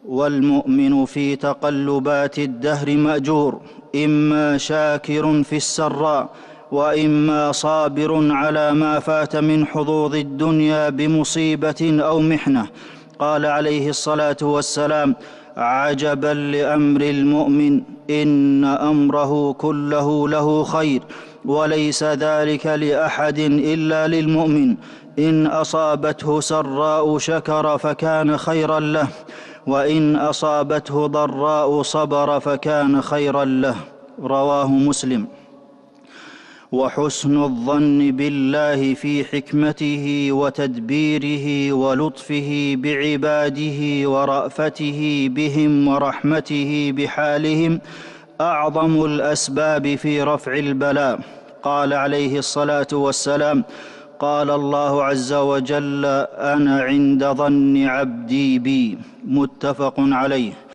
والمؤمن في تقلبات الدهر مأجور، إما شاكر في السراء وإما صابر على ما فات من حظوظ الدنيا بمصيبة أو محنة. قال عليه الصلاة والسلام: عجبا لأمر المؤمن، إن أمره كله له خير، وليس ذلك لأحد إلا للمؤمن، إن أصابته سراء شكر فكان خيرا له، وإن أصابته ضراء صبر فكان خيرا له. رواه مسلم. وحسن الظن بالله في حكمته وتدبيره ولطفه بعباده ورأفته بهم ورحمته بحالهم أعظم الأسباب في رفع البلاء. قال عليه الصلاة والسلام: قال الله عز وجل: أنا عند ظن عبدي بي. متفق عليه.